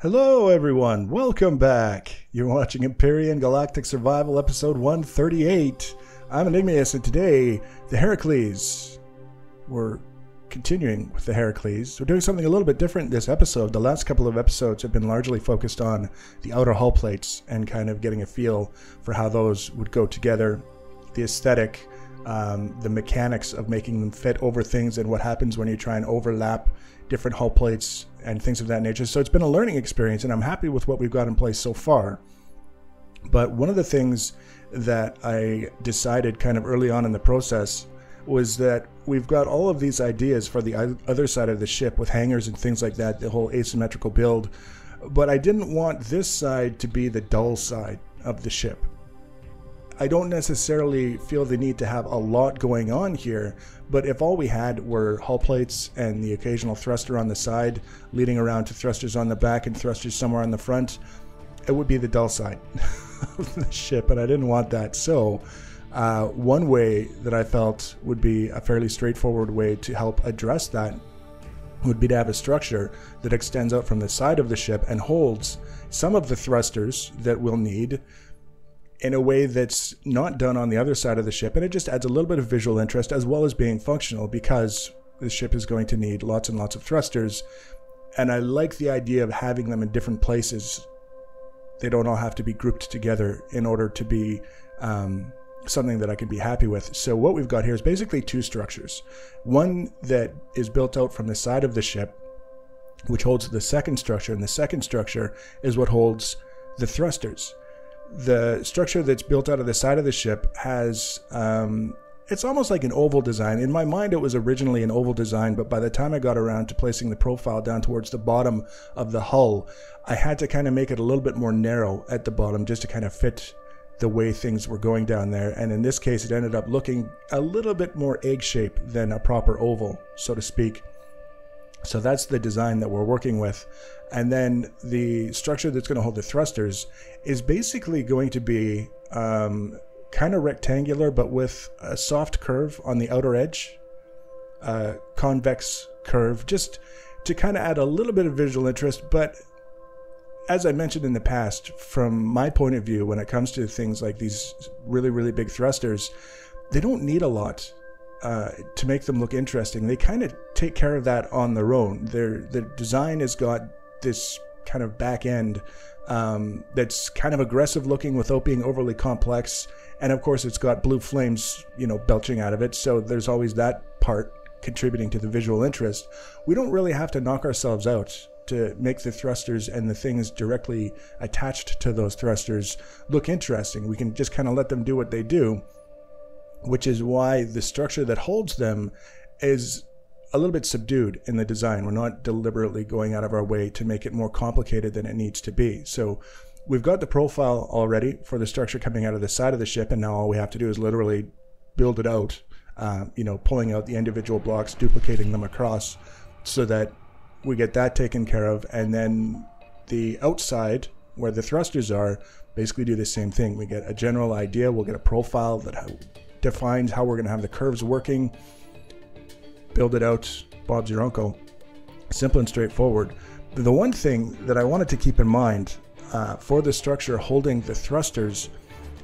Hello everyone, welcome back. You're watching Empyrion Galactic Survival episode 138. I'm Enigmius and today, the Heracles. We're continuing with the Heracles. We're doing something a little bit different this episode. The last couple of episodes have been largely focused on the outer hull plates and kind of getting a feel for how those would go together, the aesthetic, the mechanics of making them fit over things and what happens when you try and overlap different hull plates and things of that nature. So it's been a learning experience and I'm happy with what we've got in place so far. But one of the things that I decided kind of early on in the process was that we've got all of these ideas for the other side of the ship with hangars and things like that, the whole asymmetrical build, but I didn't want this side to be the dull side of the ship. I don't necessarily feel the need to have a lot going on here, but if all we had were hull plates and the occasional thruster on the side, leading around to thrusters on the back and thrusters somewhere on the front, it would be the dull side of the ship, and I didn't want that. So one way that I felt would be a fairly straightforward way to help address that would be to have a structure that extends out from the side of the ship and holds some of the thrusters that we'll need in a way that's not done on the other side of the ship, and it just adds a little bit of visual interest as well as being functional, because the ship is going to need lots and lots of thrusters, and I like the idea of having them in different places. They don't all have to be grouped together in order to be something that I can be happy with. So what we've got here is basically two structures. One that is built out from the side of the ship, which holds the second structure, and the second structure is what holds the thrusters. The structure that's built out of the side of the ship has, it's almost like an oval design. In my mind it was originally an oval design, but by the time I got around to placing the profile down towards the bottom of the hull, I had to kind of make it a little bit more narrow at the bottom just to kind of fit the way things were going down there. And in this case it ended up looking a little bit more egg-shaped than a proper oval, so to speak. So that's the design that we're working with. And then the structure that's going to hold the thrusters is basically going to be kind of rectangular, but with a soft curve on the outer edge, convex curve, just to kind of add a little bit of visual interest. But as I mentioned in the past, from my point of view, when it comes to things like these really, really big thrusters, they don't need a lot to make them look interesting. They kind of take care of that on their own. The design has got this kind of back end that's kind of aggressive looking without being overly complex, and of course it's got blue flames, you know, belching out of it, so there's always that part contributing to the visual interest. We don't really have to knock ourselves out to make the thrusters and the things directly attached to those thrusters look interesting. We can just kind of let them do what they do, which is why the structure that holds them is a little bit subdued in the design. We're not deliberately going out of our way to make it more complicated than it needs to be. So we've got the profile already for the structure coming out of the side of the ship, and now all we have to do is literally build it out, you know, pulling out the individual blocks, duplicating them across so that we get that taken care of. And then the outside, where the thrusters are, basically do the same thing. We get a general idea, we'll get a profile that defines how we're going to have the curves working, build it out, Bob's your uncle. Simple and straightforward. The one thing that I wanted to keep in mind for the structure holding the thrusters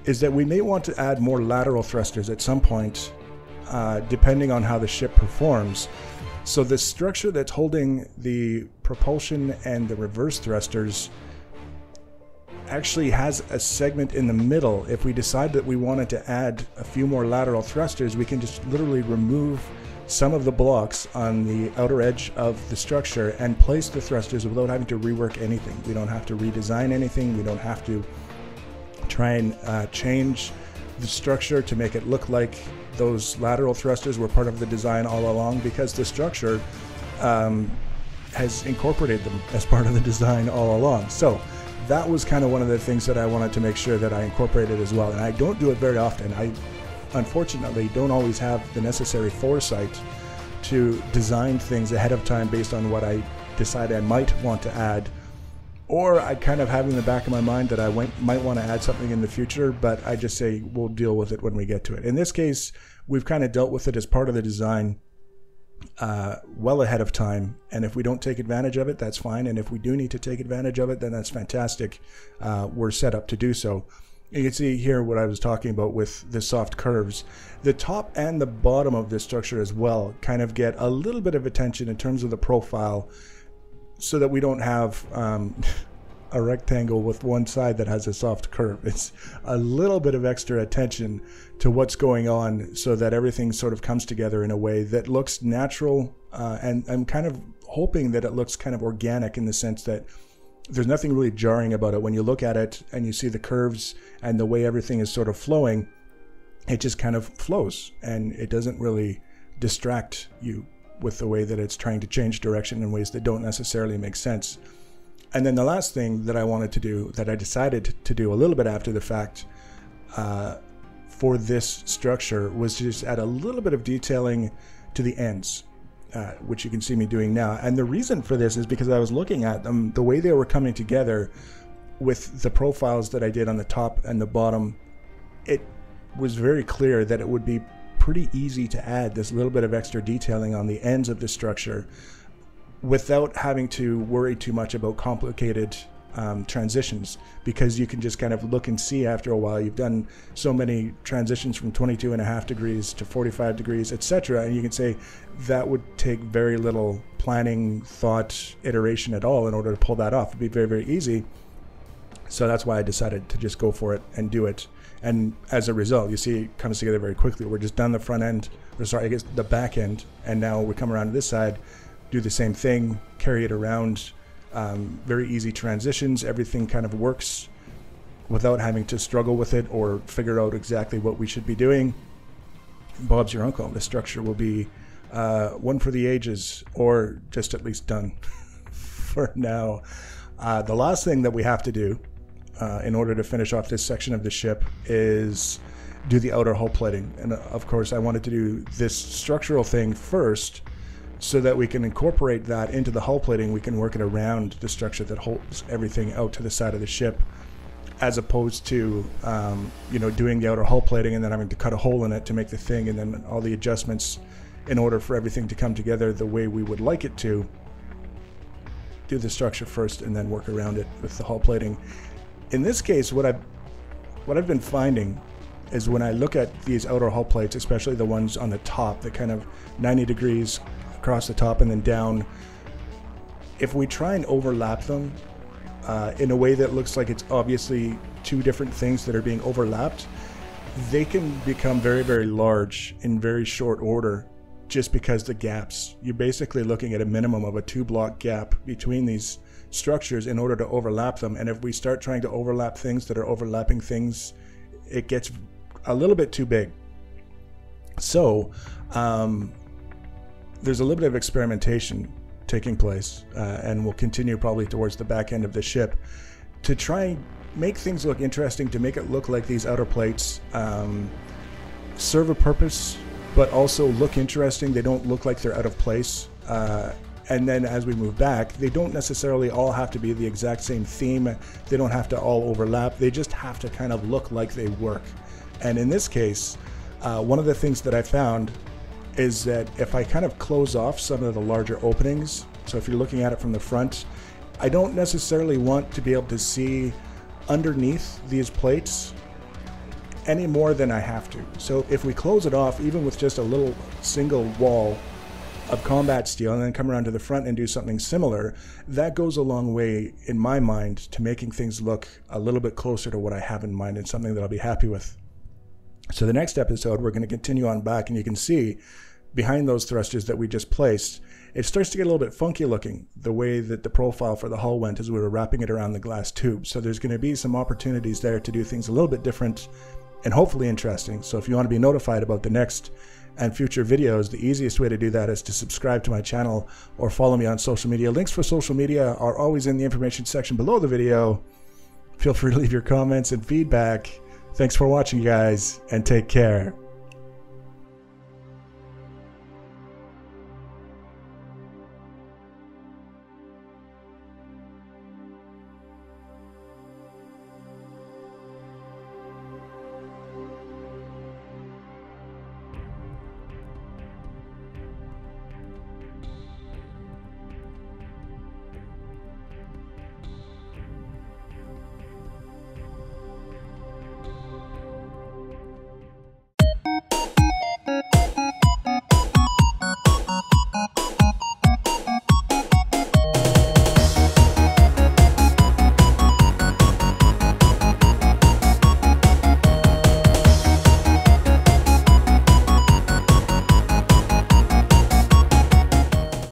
is that we may want to add more lateral thrusters at some point, depending on how the ship performs. So the structure that's holding the propulsion and the reverse thrusters actually has a segment in the middle. If we decide that we wanted to add a few more lateral thrusters, we can just literally remove some of the blocks on the outer edge of the structure and place the thrusters without having to rework anything. We don't have to redesign anything. We don't have to try and change the structure to make it look like those lateral thrusters were part of the design all along, because the structure has incorporated them as part of the design all along. So that was kind of one of the things that I wanted to make sure that I incorporated as well. And I don't do it very often. I unfortunately don't always have the necessary foresight to design things ahead of time based on what I decide I might want to add, or I kind of have in the back of my mind that I might want to add something in the future, but I just say we'll deal with it when we get to it. In this case, we've kind of dealt with it as part of the design, well ahead of time. And if we don't take advantage of it, that's fine. And if we do need to take advantage of it, then that's fantastic. We're set up to do so. You can see here what I was talking about with the soft curves. The top and the bottom of this structure as well kind of get a little bit of attention in terms of the profile, so that we don't have a rectangle with one side that has a soft curve. It's a little bit of extra attention to what's going on, so that everything sort of comes together in a way that looks natural, and I'm kind of hoping that it looks kind of organic, in the sense that there's nothing really jarring about it. When you look at it and you see the curves and the way everything is sort of flowing, it just kind of flows, and it doesn't really distract you with the way that it's trying to change direction in ways that don't necessarily make sense. And then the last thing that I wanted to do, that I decided to do a little bit after the fact for this structure, was to just add a little bit of detailing to the ends, which you can see me doing now. And the reason for this is because I was looking at them, the way they were coming together with the profiles that I did on the top and the bottom. It was very clear that it would be pretty easy to add this little bit of extra detailing on the ends of the structure without having to worry too much about complicated transitions, because you can just kind of look and see after a while. You've done so many transitions from 22.5 degrees to 45 degrees, etc., and you can say that would take very little planning, thought, iteration at all in order to pull that off. It'd be very, very easy. So that's why I decided to just go for it and do it. And as a result, you see it comes together very quickly. We're just done the front end, or sorry, I guess the back end, and now we come around to this side, do the same thing, carry it around. Very easy transitions. Everything kind of works without having to struggle with it or figure out exactly what we should be doing. Bob's your uncle. The structure will be one for the ages, or just at least done for now. The last thing that we have to do in order to finish off this section of the ship is do the outer hull plating. And of course I wanted to do this structural thing first, so that we can incorporate that into the hull plating. We can work it around the structure that holds everything out to the side of the ship, as opposed to doing the outer hull plating and then having to cut a hole in it to make the thing, and then all the adjustments in order for everything to come together the way we would like it to. Do the structure first and then work around it with the hull plating. In this case, what I've been finding is when I look at these outer hull plates, especially the ones on the top that kind of 90 degrees across the top and then down, if we try and overlap them in a way that looks like it's obviously two different things that are being overlapped, they can become very, very large in very short order, just because the gaps, you're basically looking at a minimum of a 2-block gap between these structures in order to overlap them. And if we start trying to overlap things that are overlapping things, it gets a little bit too big. So there's a little bit of experimentation taking place, and we'll continue probably towards the back end of the ship to try and make things look interesting, to make it look like these outer plates serve a purpose, but also look interesting. They don't look like they're out of place. And then as we move back, they don't necessarily all have to be the exact same theme. They don't have to all overlap. They just have to kind of look like they work. And in this case, one of the things that I found is that if I kind of close off some of the larger openings, so if you're looking at it from the front, I don't necessarily want to be able to see underneath these plates any more than I have to. So if we close it off, even with just a little single wall of combat steel, and then come around to the front and do something similar, that goes a long way in my mind to making things look a little bit closer to what I have in mind, and something that I'll be happy with. So the next episode, we're going to continue on back, and you can see behind those thrusters that we just placed, it starts to get a little bit funky looking, the way that the profile for the hull went as we were wrapping it around the glass tube. So there's going to be some opportunities there to do things a little bit different and hopefully interesting. So if you want to be notified about the next and future videos, the easiest way to do that is to subscribe to my channel or follow me on social media. Links for social media are always in the information section below the video. Feel free to leave your comments and feedback. Thanks for watching, guys, and take care.